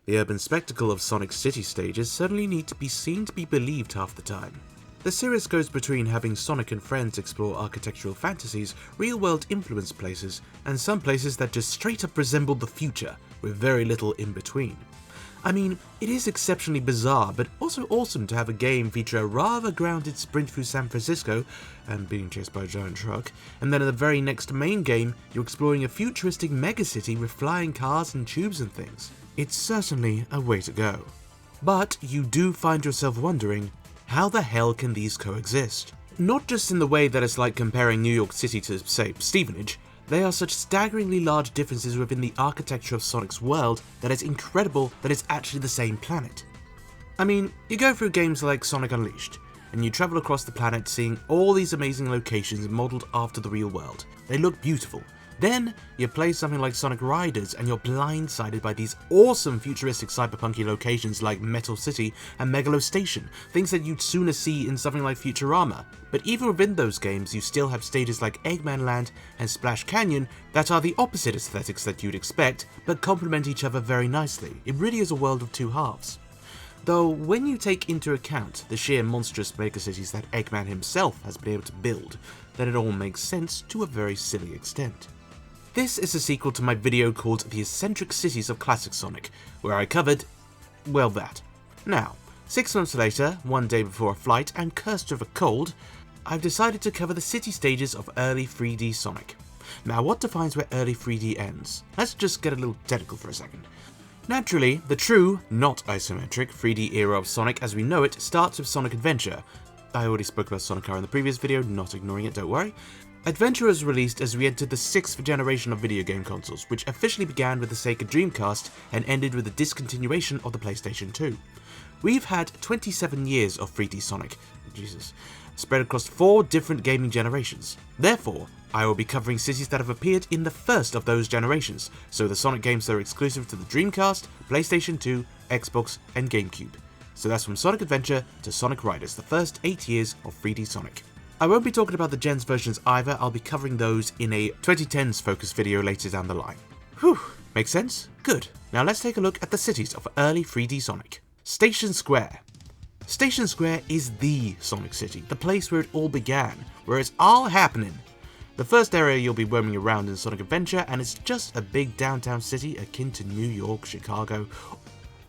The urban spectacle of Sonic's city stages certainly need to be seen to be believed half the time. The series goes between having Sonic and friends explore architectural fantasies, real-world influence places, and some places that just straight up resemble the future, with very little in between. I mean, it is exceptionally bizarre, but also awesome to have a game feature a rather grounded sprint through San Francisco, and being chased by a giant truck, and then in the very next main game, you're exploring a futuristic megacity with flying cars and tubes and things. It's certainly a way to go. But you do find yourself wondering, how the hell can these coexist? Not just in the way that it's like comparing New York City to, say, Stevenage. There are such staggeringly large differences within the architecture of Sonic's world that it's incredible that it's actually the same planet. I mean, you go through games like Sonic Unleashed, and you travel across the planet seeing all these amazing locations modelled after the real world. They look beautiful. Then, you play something like Sonic Riders and you're blindsided by these awesome futuristic cyberpunky locations like Metal City and Megalo Station, things that you'd sooner see in something like Futurama. But even within those games, you still have stages like Eggman Land and Splash Canyon that are the opposite aesthetics that you'd expect, but complement each other very nicely. It really is a world of two halves. Though, when you take into account the sheer monstrous megacities that Eggman himself has been able to build, then it all makes sense to a very silly extent. This is a sequel to my video called The Eccentric Cities of Classic Sonic, where I covered, well, that. Now, 6 months later, one day before a flight and cursed with a cold, I've decided to cover the city stages of early 3D Sonic. Now, what defines where early 3D ends? Let's just get a little technical for a second. Naturally, the true, not isometric, 3D era of Sonic as we know it starts with Sonic Adventure. I already spoke about Sonic R in the previous video, not ignoring it, don't worry. Adventure was released as we entered the 6th generation of video game consoles, which officially began with the Sega Dreamcast and ended with the discontinuation of the PlayStation 2. We've had 27 years of 3D Sonic, spread across 4 different gaming generations. Therefore, I will be covering cities that have appeared in the first of those generations, so the Sonic games that are exclusive to the Dreamcast, PlayStation 2, Xbox, and GameCube. So that's from Sonic Adventure to Sonic Riders, the first 8 years of 3D Sonic. I won't be talking about the Gens versions either, I'll be covering those in a 2010s focus video later down the line. Whew, makes sense? Good. Now let's take a look at the cities of early 3D Sonic. Station Square. Station Square is the Sonic City, the place where it all began, where it's all happening. The first area you'll be roaming around in Sonic Adventure, and it's just a big downtown city akin to New York, Chicago.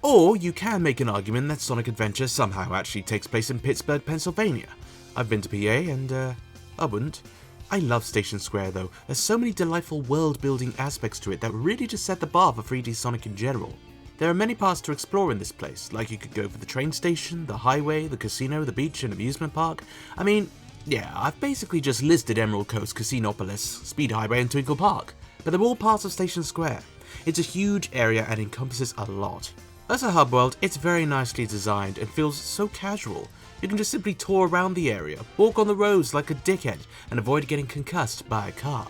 Or you can make an argument that Sonic Adventure somehow actually takes place in Pittsburgh, Pennsylvania. I've been to PA and, I wouldn't. I love Station Square though, there's so many delightful world-building aspects to it that really just set the bar for 3D Sonic in general. There are many parts to explore in this place, like you could go for the train station, the highway, the casino, the beach and amusement park. I mean, yeah, I've basically just listed Emerald Coast, Casinopolis, Speed Highway and Twinkle Park, but they're all parts of Station Square. It's a huge area and encompasses a lot. As a hub world, it's very nicely designed and feels so casual. You can just simply tour around the area, walk on the roads like a dickhead, and avoid getting concussed by a car.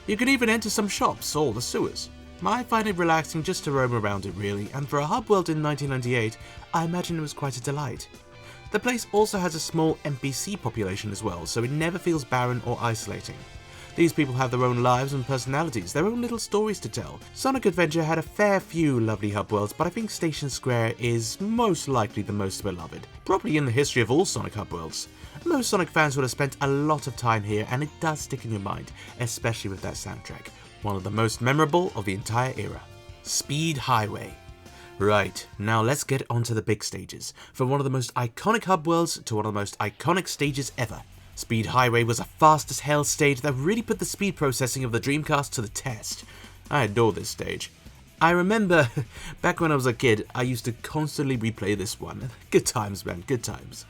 You can even enter some shops or the sewers. I find it relaxing just to roam around it really, and for a hub world in 1998, I imagine it was quite a delight. The place also has a small NPC population as well, so it never feels barren or isolating. These people have their own lives and personalities, their own little stories to tell. Sonic Adventure had a fair few lovely hub worlds, but I think Station Square is most likely the most beloved, probably in the history of all Sonic hub worlds. Most Sonic fans would have spent a lot of time here, and it does stick in your mind, especially with that soundtrack, one of the most memorable of the entire era. Speed Highway. Right, now let's get onto the big stages, from one of the most iconic hub worlds to one of the most iconic stages ever. Speed Highway was a fast as hell stage that really put the speed processing of the Dreamcast to the test. I adore this stage. I remember, back when I was a kid, I used to constantly replay this one. Good times, man, good times.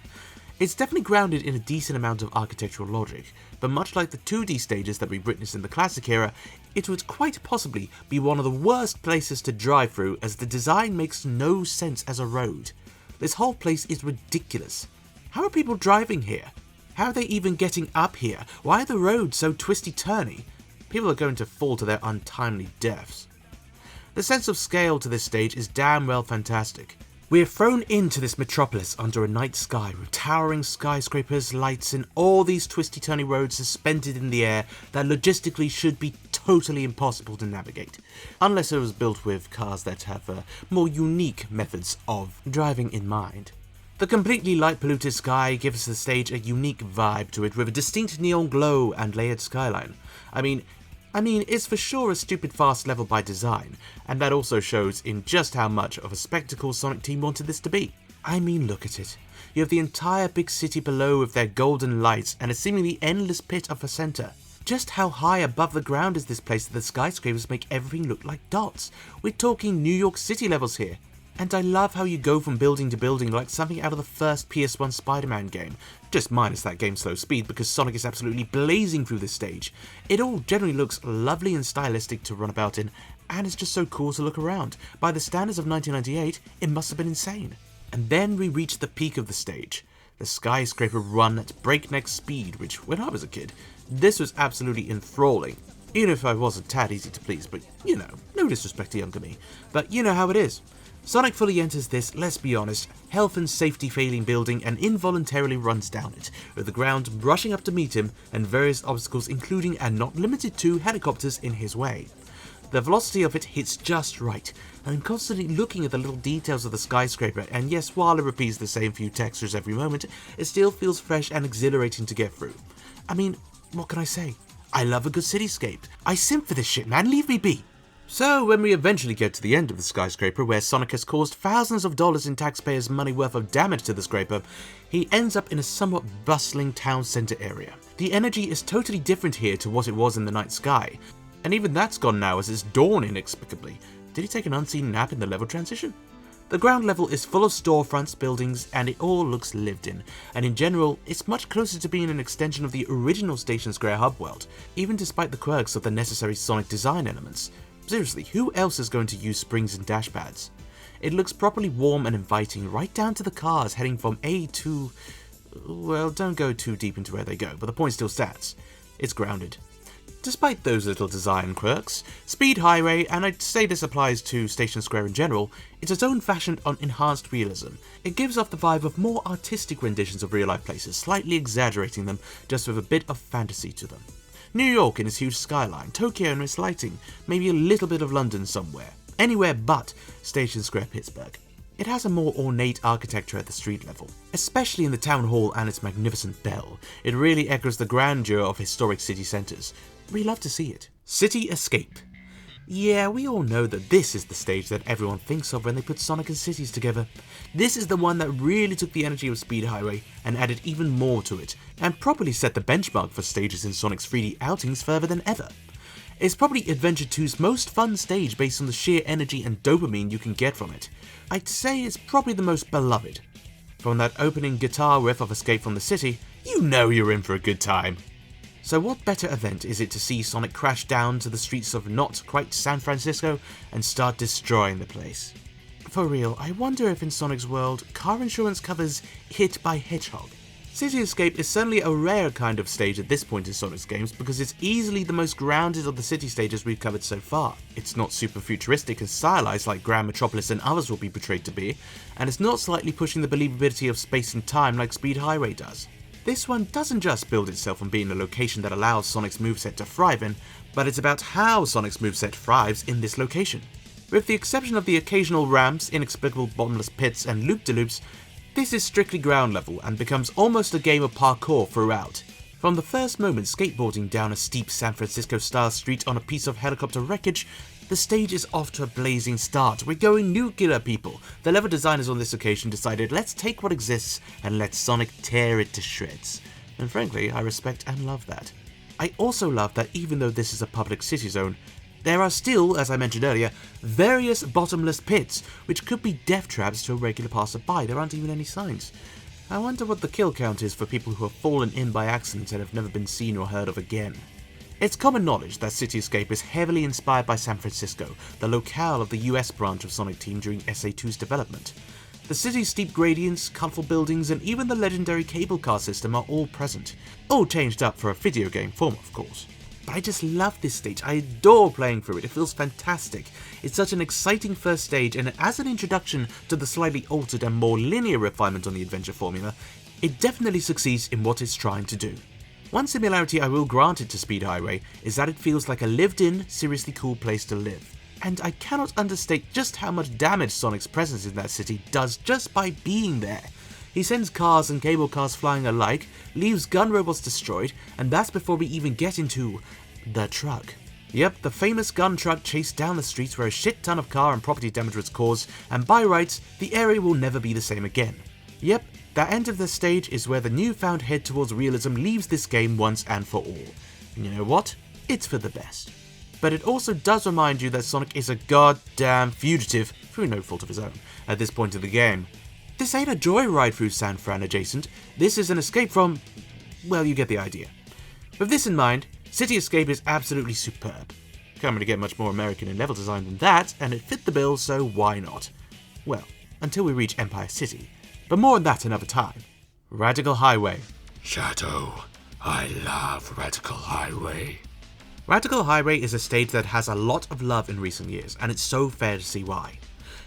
It's definitely grounded in a decent amount of architectural logic, but much like the 2D stages that we witnessed in the classic era, it would quite possibly be one of the worst places to drive through as the design makes no sense as a road. This whole place is ridiculous. How are people driving here? How are they even getting up here? Why are the roads so twisty-turny? People are going to fall to their untimely deaths. The sense of scale to this stage is damn well fantastic. We are thrown into this metropolis under a night sky with towering skyscrapers, lights and all these twisty-turny roads suspended in the air that logistically should be totally impossible to navigate, unless it was built with cars that have more unique methods of driving in mind. The completely light-polluted sky gives the stage a unique vibe to it with a distinct neon glow and layered skyline. I mean, it's for sure a stupid fast level by design, and that also shows in just how much of a spectacle Sonic Team wanted this to be. I mean, look at it. You have the entire big city below with their golden lights and a seemingly endless pit of a center. Just how high above the ground is this place that the skyscrapers make everything look like dots? We're talking New York City levels here. And I love how you go from building to building like something out of the first PS1 Spider-Man game, just minus that game's slow speed because Sonic is absolutely blazing through this stage. It all generally looks lovely and stylistic to run about in, and it's just so cool to look around. By the standards of 1998, it must have been insane. And then we reach the peak of the stage. The skyscraper run at breakneck speed, which, when I was a kid, this was absolutely enthralling. Even if I was a tad easy to please, but you know, no disrespect to younger me. But you know how it is. Sonic fully enters this, let's be honest, health and safety failing building and involuntarily runs down it, with the ground rushing up to meet him and various obstacles including and not limited to helicopters in his way. The velocity of it hits just right. I'm constantly looking at the little details of the skyscraper, and yes, while it repeats the same few textures every moment, it still feels fresh and exhilarating to get through. I mean, what can I say? I love a good cityscape. I simp for this shit, man, leave me be. So, when we eventually get to the end of the skyscraper, where Sonic has caused thousands of dollars in taxpayers' money worth of damage to the scraper, he ends up in a somewhat bustling town centre area. The energy is totally different here to what it was in the night sky, and even that's gone now as it's dawn inexplicably. Did he take an unseen nap in the level transition? The ground level is full of storefronts, buildings, and it all looks lived in, and in general, it's much closer to being an extension of the original Station Square hub world, even despite the quirks of the necessary Sonic design elements. Seriously, who else is going to use springs and dash pads? It looks properly warm and inviting, right down to the cars heading from A to... well, don't go too deep into where they go, but the point still stands. It's grounded. Despite those little design quirks, Speed Highway, and I'd say this applies to Station Square in general, is its own fashion on enhanced realism. It gives off the vibe of more artistic renditions of real-life places, slightly exaggerating them, just with a bit of fantasy to them. New York in its huge skyline, Tokyo in its lighting, maybe a little bit of London somewhere. Anywhere but Station Square Pittsburgh. It has a more ornate architecture at the street level, especially in the town hall and its magnificent bell. It really echoes the grandeur of historic city centres. We love to see it. City Escape. Yeah, we all know that this is the stage that everyone thinks of when they put Sonic and cities together. This is the one that really took the energy of Speed Highway and added even more to it, and properly set the benchmark for stages in Sonic's 3D outings further than ever. It's probably Adventure 2's most fun stage based on the sheer energy and dopamine you can get from it. I'd say it's probably the most beloved. From that opening guitar riff of Escape from the City, you know you're in for a good time. So what better event is it to see Sonic crash down to the streets of not quite San Francisco and start destroying the place? For real, I wonder if in Sonic's world, car insurance covers Hit by Hedgehog. City Escape is certainly a rare kind of stage at this point in Sonic's games because it's easily the most grounded of the city stages we've covered so far. It's not super futuristic and stylized like Grand Metropolis and others will be portrayed to be, and it's not slightly pushing the believability of space and time like Speed Highway does. This one doesn't just build itself on being a location that allows Sonic's moveset to thrive in, but it's about how Sonic's moveset thrives in this location. With the exception of the occasional ramps, inexplicable bottomless pits, and loop-de-loops, this is strictly ground level and becomes almost a game of parkour throughout. From the first moment skateboarding down a steep San Francisco-style street on a piece of helicopter wreckage, the stage is off to a blazing start. We're going nuclear, people. The level designers on this occasion decided, let's take what exists and let Sonic tear it to shreds. And frankly, I respect and love that. I also love that even though this is a public city zone, there are still, as I mentioned earlier, various bottomless pits, which could be death traps to a regular passerby. There aren't even any signs. I wonder what the kill count is for people who have fallen in by accident and have never been seen or heard of again. It's common knowledge that City Escape is heavily inspired by San Francisco, the locale of the US branch of Sonic Team during SA2's development. The city's steep gradients, colourful buildings, and even the legendary cable car system are all present, all changed up for a video game form, of course. But I just love this stage. I adore playing through it. It feels fantastic. It's such an exciting first stage, and as an introduction to the slightly altered and more linear refinement on the adventure formula, it definitely succeeds in what it's trying to do. One similarity I will grant it to Speed Highway is that it feels like a lived-in, seriously cool place to live. And I cannot understate just how much damage Sonic's presence in that city does just by being there. He sends cars and cable cars flying alike, leaves gun robots destroyed, and that's before we even get into the truck. Yep, the famous gun truck chased down the streets where a shit ton of car and property damage was caused, and by rights, the area will never be the same again. Yep, that end of the stage is where the newfound head towards realism leaves this game once and for all. And you know what? It's for the best. But it also does remind you that Sonic is a goddamn fugitive, through no fault of his own, at this point of the game. This ain't a joyride through San Fran adjacent, this is an escape from... well, you get the idea. With this in mind, City Escape is absolutely superb. Can't really get much more American in level design than that, and it fit the bill, so why not? Well, until we reach Empire City. But more on that another time. Radical Highway. Shadow, I love Radical Highway. Radical Highway is a stage that has a lot of love in recent years, and it's so fair to see why.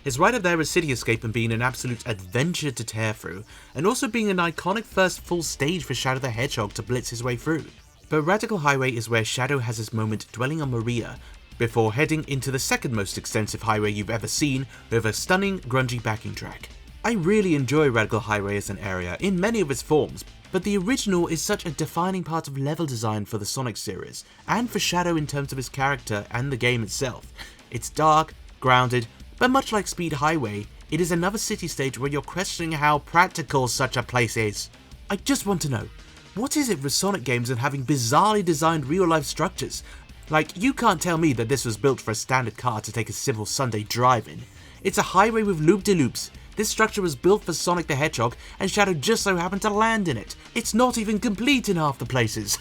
It's right up there with City Escape and being an absolute adventure to tear through, and also being an iconic first full stage for Shadow the Hedgehog to blitz his way through. But Radical Highway is where Shadow has his moment dwelling on Maria, before heading into the second most extensive highway you've ever seen, with a stunning, grungy backing track. I really enjoy Radical Highway as an area, in many of its forms, but the original is such a defining part of level design for the Sonic series, and for Shadow in terms of his character and the game itself. It's dark, grounded, but much like Speed Highway, it is another city stage where you're questioning how practical such a place is. I just want to know, what is it with Sonic games and having bizarrely designed real-life structures? Like, you can't tell me that this was built for a standard car to take a simple Sunday drive in. It's a highway with loop-de-loops. This structure was built for Sonic the Hedgehog, and Shadow just so happened to land in it. It's not even complete in half the places.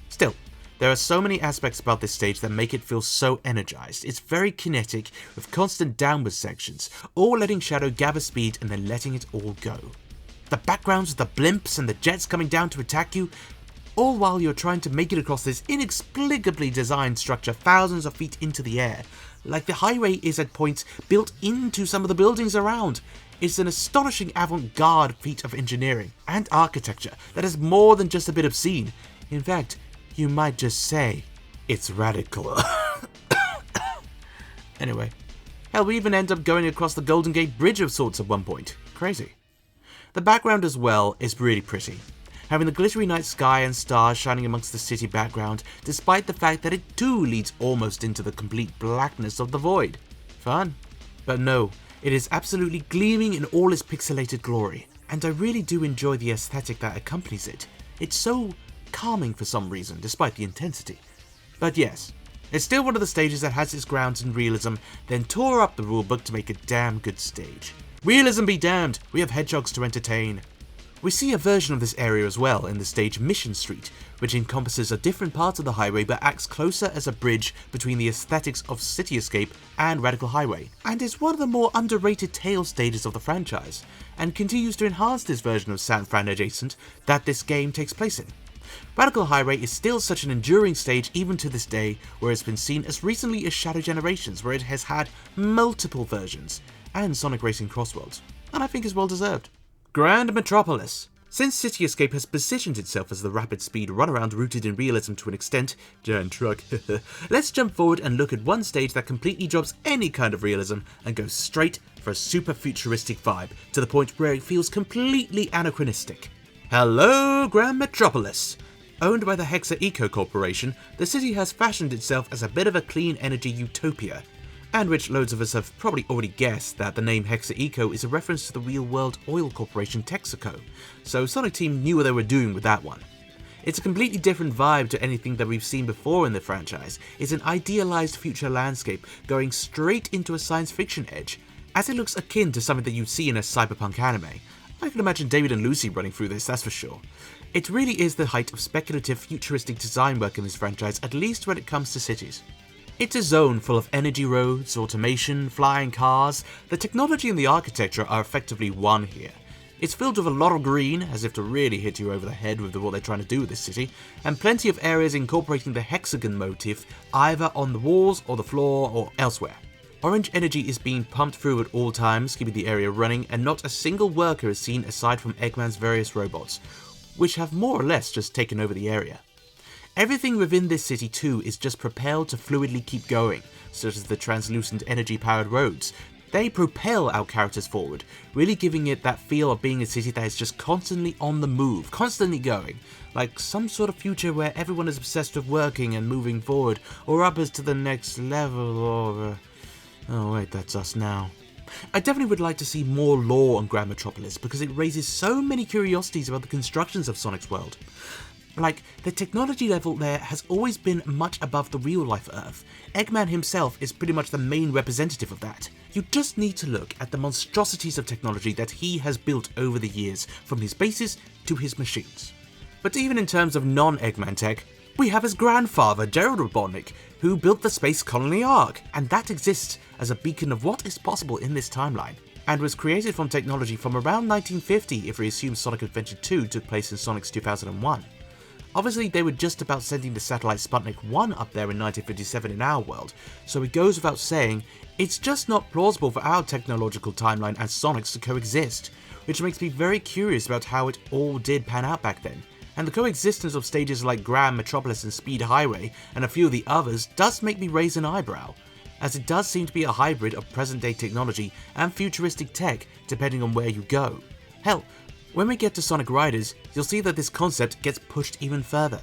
Still, there are so many aspects about this stage that make it feel so energized. It's very kinetic, with constant downward sections, all letting Shadow gather speed and then letting it all go. The backgrounds of the blimps and the jets coming down to attack you, all while you're trying to make it across this inexplicably designed structure thousands of feet into the air. Like the highway is at points built into some of the buildings around. It's an astonishing avant-garde feat of engineering and architecture that is more than just a bit obscene. In fact, you might just say, it's radical. Anyway, hell, we even end up going across the Golden Gate Bridge of sorts at one point. Crazy. The background as well is really pretty, having the glittery night sky and stars shining amongst the city background, despite the fact that it too leads almost into the complete blackness of the void. Fun. But no, it is absolutely gleaming in all its pixelated glory, and I really do enjoy the aesthetic that accompanies it. It's so calming for some reason, despite the intensity. But yes, it's still one of the stages that has its grounds in realism, then tore up the rulebook to make a damn good stage. Realism be damned, we have hedgehogs to entertain. We see a version of this area as well in the stage Mission Street, which encompasses a different part of the highway but acts closer as a bridge between the aesthetics of City Escape and Radical Highway, and is one of the more underrated tail stages of the franchise, and continues to enhance this version of San Fran adjacent that this game takes place in. Radical Highway is still such an enduring stage even to this day, where it's been seen as recently as Shadow Generations, where it has had multiple versions, and Sonic Racing Crossworlds, and I think is well deserved. Grand Metropolis. Since City Escape has positioned itself as the rapid speed runaround rooted in realism to an extent, giant truck, let's jump forward and look at one stage that completely drops any kind of realism and goes straight for a super futuristic vibe, to the point where it feels completely anachronistic. Hello, Grand Metropolis! Owned by the Hexa Eco Corporation, the city has fashioned itself as a bit of a clean energy utopia, and which loads of us have probably already guessed that the name Hexa Eco is a reference to the real-world oil corporation Texaco, so Sonic Team knew what they were doing with that one. It's a completely different vibe to anything that we've seen before in the franchise. It's an idealized future landscape going straight into a science fiction edge, as it looks akin to something that you'd see in a cyberpunk anime. I can imagine David and Lucy running through this, that's for sure. It really is the height of speculative futuristic design work in this franchise, at least when it comes to cities. It's a zone full of energy roads, automation, flying cars. The technology and the architecture are effectively one here. It's filled with a lot of green, as if to really hit you over the head with what they're trying to do with this city, and plenty of areas incorporating the hexagon motif, either on the walls or the floor or elsewhere. Orange energy is being pumped through at all times, keeping the area running, and not a single worker is seen aside from Eggman's various robots. which have more or less just taken over the area. Everything within this city too is just propelled to fluidly keep going, such as the translucent energy-powered roads. They propel our characters forward, really giving it that feel of being a city that is just constantly on the move, constantly going, like some sort of future where everyone is obsessed with working and moving forward, or uppers to the next level, or... oh wait, that's us now. I definitely would like to see more lore on Grand Metropolis because it raises so many curiosities about the constructions of Sonic's world. Like, the technology level there has always been much above the real-life Earth. Eggman himself is pretty much the main representative of that. You just need to look at the monstrosities of technology that he has built over the years, from his bases to his machines. But even in terms of non-Eggman tech, we have his grandfather, Gerald Robotnik, who built the space colony Ark, and that exists as a beacon of what is possible in this timeline, and was created from technology from around 1950 if we assume Sonic Adventure 2 took place in Sonic's 2001. Obviously, they were just about sending the satellite Sputnik 1 up there in 1957 in our world, so it goes without saying, it's just not plausible for our technological timeline and Sonic's to coexist, which makes me very curious about how it all did pan out back then. And the coexistence of stages like Grand Metropolis and Speed Highway and a few of the others does make me raise an eyebrow, as it does seem to be a hybrid of present-day technology and futuristic tech depending on where you go. Hell, when we get to Sonic Riders, you'll see that this concept gets pushed even further.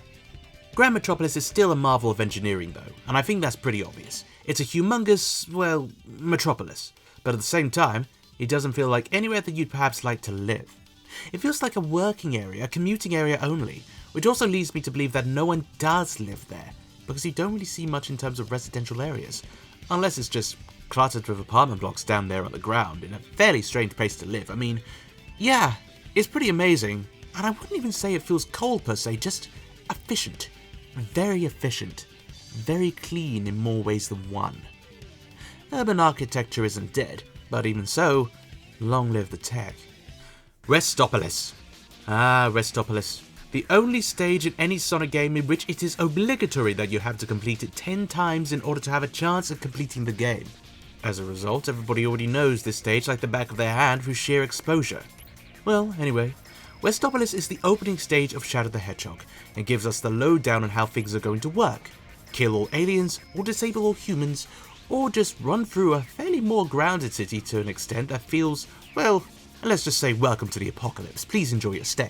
Grand Metropolis is still a marvel of engineering though, and I think that's pretty obvious. It's a humongous, well, metropolis, but at the same time, it doesn't feel like anywhere that you'd perhaps like to live. It feels like a working area, a commuting area only, which also leads me to believe that no one does live there, because you don't really see much in terms of residential areas, unless it's just cluttered with apartment blocks down there on the ground in a fairly strange place to live. I mean, yeah, it's pretty amazing, and I wouldn't even say it feels cold per se, just efficient. Very efficient. Very clean in more ways than one. Urban architecture isn't dead, but even so, long live the tech. Restopolis. Ah, Restopolis. The only stage in any Sonic game in which it is obligatory that you have to complete it 10 times in order to have a chance of completing the game. As a result, everybody already knows this stage like the back of their hand through sheer exposure. Well, anyway, Restopolis is the opening stage of Shadow the Hedgehog, and gives us the lowdown on how things are going to work. Kill all aliens, or disable all humans, or just run through a fairly more grounded city to an extent that feels, well, let's just say welcome to the apocalypse, please enjoy your stay.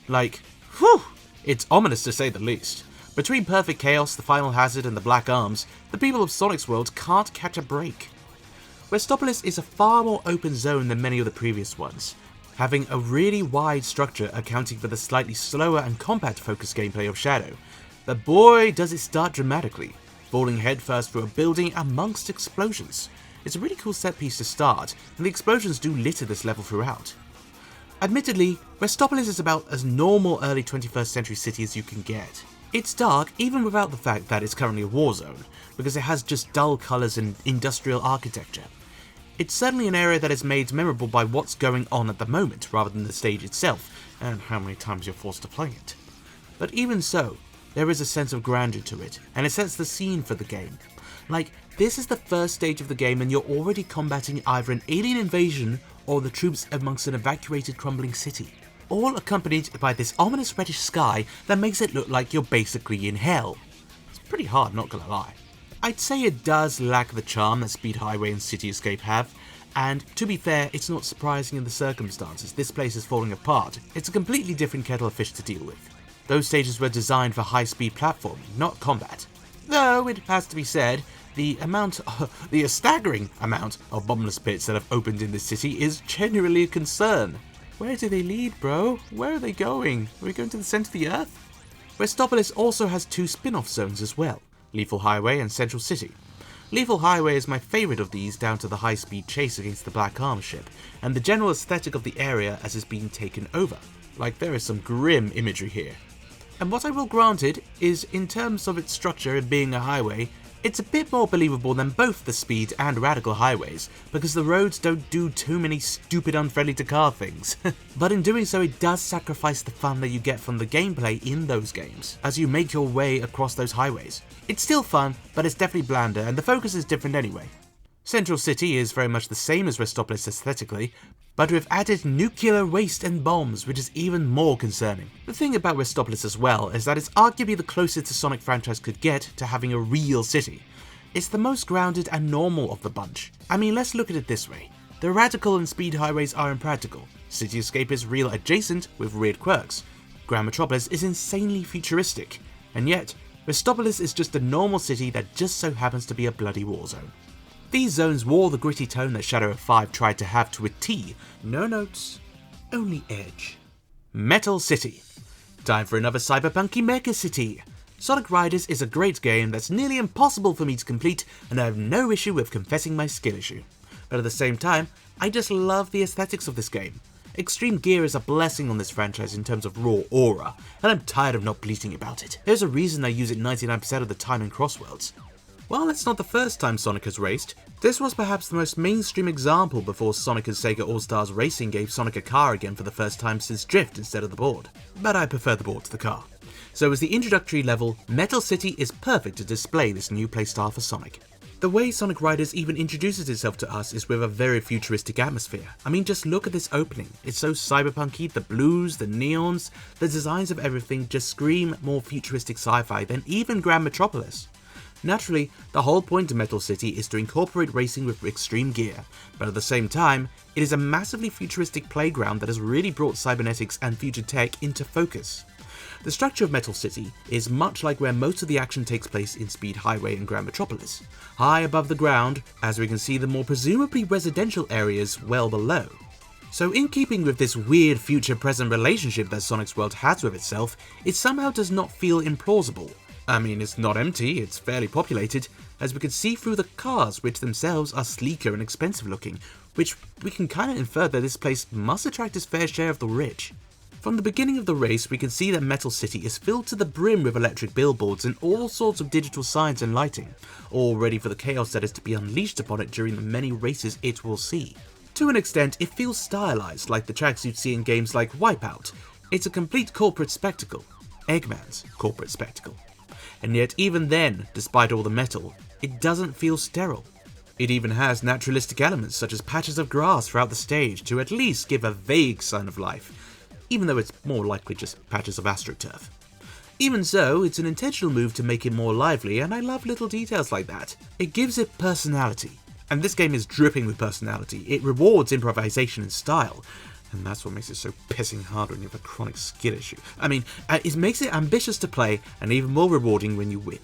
Like, whew, it's ominous to say the least. Between Perfect Chaos, the Final Hazard, and the Black Arms, the people of Sonic's world can't catch a break. Restopolis is a far more open zone than many of the previous ones, having a really wide structure accounting for the slightly slower and compact-focused gameplay of Shadow. But boy does it start dramatically, falling headfirst through a building amongst explosions. It's a really cool set piece to start, and the explosions do litter this level throughout. Admittedly, Restopolis is about as normal early 21st century city as you can get. It's dark even without the fact that it's currently a war zone, because it has just dull colours and industrial architecture. It's certainly an area that is made memorable by what's going on at the moment, rather than the stage itself, and how many times you're forced to play it. But even so, there is a sense of grandeur to it, and it sets the scene for the game. Like, this is the first stage of the game and you're already combating either an alien invasion or the troops amongst an evacuated crumbling city, all accompanied by this ominous reddish sky that makes it look like you're basically in hell. It's pretty hard, not gonna lie. I'd say it does lack the charm that Speed Highway and City Escape have, and to be fair, it's not surprising in the circumstances. This place is falling apart. It's a completely different kettle of fish to deal with. Those stages were designed for high-speed platforming, not combat. Though, it has to be said, the staggering amount of bottomless pits that have opened in this city is genuinely a concern. Where do they lead, bro? Where are they going? Are we going to the center of the earth? Restopolis also has 2 spin-off zones as well, Lethal Highway and Central City. Lethal Highway is my favourite of these down to the high-speed chase against the Black Arm ship, and the general aesthetic of the area as it's being taken over. Like, there is some grim imagery here. And what I will grant it is, in terms of its structure and being a highway, it's a bit more believable than both the Speed and Radical highways, because the roads don't do too many stupid unfriendly to car things. But in doing so, it does sacrifice the fun that you get from the gameplay in those games, as you make your way across those highways. It's still fun, but it's definitely blander, and the focus is different anyway. Central City is very much the same as Restopolis aesthetically, but we've added nuclear waste and bombs, which is even more concerning. The thing about Restopolis as well is that it's arguably the closest the Sonic franchise could get to having a real city. It's the most grounded and normal of the bunch. I mean, let's look at it this way. The radical and speed highways are impractical. City Escape is real adjacent with weird quirks. Grand Metropolis is insanely futuristic. And yet, Restopolis is just a normal city that just so happens to be a bloody war zone. These zones wore the gritty tone that Shadow of 5 tried to have to a T. No notes, only edge. Metal City. Time for another cyberpunky mecha city. Sonic Riders is a great game that's nearly impossible for me to complete, and I have no issue with confessing my skill issue. But at the same time, I just love the aesthetics of this game. Extreme gear is a blessing on this franchise in terms of raw aura, and I'm tired of not bleating about it. There's a reason I use it 99% of the time in Crossworlds. While it's not the first time Sonic has raced, this was perhaps the most mainstream example before Sonic and Sega All-Stars Racing gave Sonic a car again for the first time since Drift instead of the board. But I prefer the board to the car. So as the introductory level, Metal City is perfect to display this new playstyle for Sonic. The way Sonic Riders even introduces itself to us is with a very futuristic atmosphere. I mean, just look at this opening. It's so cyberpunky, the blues, the neons, the designs of everything just scream more futuristic sci-fi than even Grand Metropolis. Naturally, the whole point of Metal City is to incorporate racing with extreme gear, but at the same time, it is a massively futuristic playground that has really brought cybernetics and future tech into focus. The structure of Metal City is much like where most of the action takes place in Speed Highway and Grand Metropolis, high above the ground, as we can see the more presumably residential areas well below. So in keeping with this weird future-present relationship that Sonic's world has with itself, it somehow does not feel implausible. I mean, it's not empty, it's fairly populated, as we can see through the cars, which themselves are sleeker and expensive looking, which we can kinda infer that this place must attract its fair share of the rich. From the beginning of the race, we can see that Metal City is filled to the brim with electric billboards and all sorts of digital signs and lighting, all ready for the chaos that is to be unleashed upon it during the many races it will see. To an extent, it feels stylized, like the tracks you'd see in games like Wipeout. It's a complete corporate spectacle. Eggman's corporate spectacle. And yet even then, despite all the metal, it doesn't feel sterile. It even has naturalistic elements such as patches of grass throughout the stage to at least give a vague sign of life, even though it's more likely just patches of astroturf. Even so, it's an intentional move to make it more lively, and I love little details like that. It gives it personality, and this game is dripping with personality. It rewards improvisation and style, and that's what makes it so pissing hard when you have a chronic skill issue. I mean, it makes it ambitious to play and even more rewarding when you win.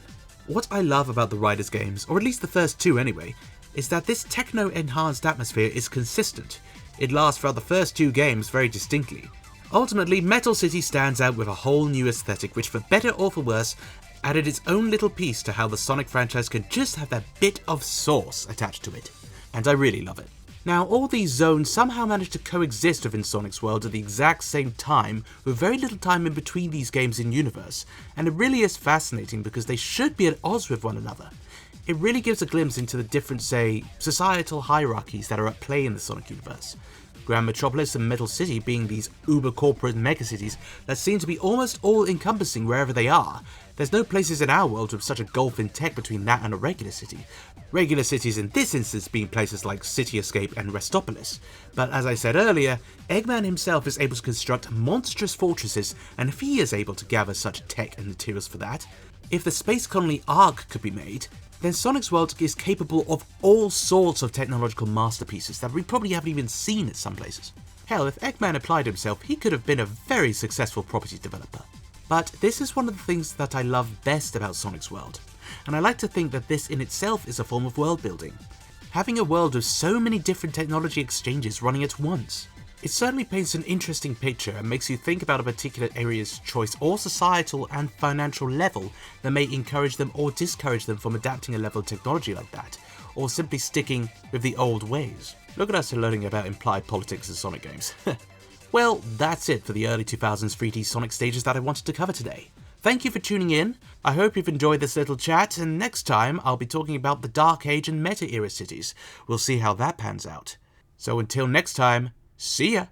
What I love about the Riders games, or at least the first two anyway, is that this techno-enhanced atmosphere is consistent. It lasts throughout the first two games very distinctly. Ultimately, Metal City stands out with a whole new aesthetic which, for better or for worse, added its own little piece to how the Sonic franchise can just have that bit of sauce attached to it. And I really love it. Now, all these zones somehow manage to coexist within Sonic's world at the exact same time, with very little time in between these games in universe, and it really is fascinating because they should be at odds with one another. It really gives a glimpse into the different, say, societal hierarchies that are at play in the Sonic universe. Grand Metropolis and Metal City being these uber-corporate megacities that seem to be almost all-encompassing wherever they are. There's no places in our world with such a gulf in tech between that and a regular city. Regular cities in this instance being places like City Escape and Restopolis. But as I said earlier, Eggman himself is able to construct monstrous fortresses, and if he is able to gather such tech and materials for that, if the Space Colony Arc could be made, then Sonic's world is capable of all sorts of technological masterpieces that we probably haven't even seen at some places. Hell, if Eggman applied himself, he could have been a very successful property developer. But this is one of the things that I love best about Sonic's world, and I like to think that this in itself is a form of world building. Having a world with so many different technology exchanges running at once. It certainly paints an interesting picture and makes you think about a particular area's choice or societal and financial level that may encourage them or discourage them from adapting a level of technology like that, or simply sticking with the old ways. Look at us learning about implied politics in Sonic games. Well, that's it for the early 2000s 3D Sonic stages that I wanted to cover today. Thank you for tuning in, I hope you've enjoyed this little chat, and next time I'll be talking about the Dark Age and Meta Era cities. We'll see how that pans out. So until next time, see ya!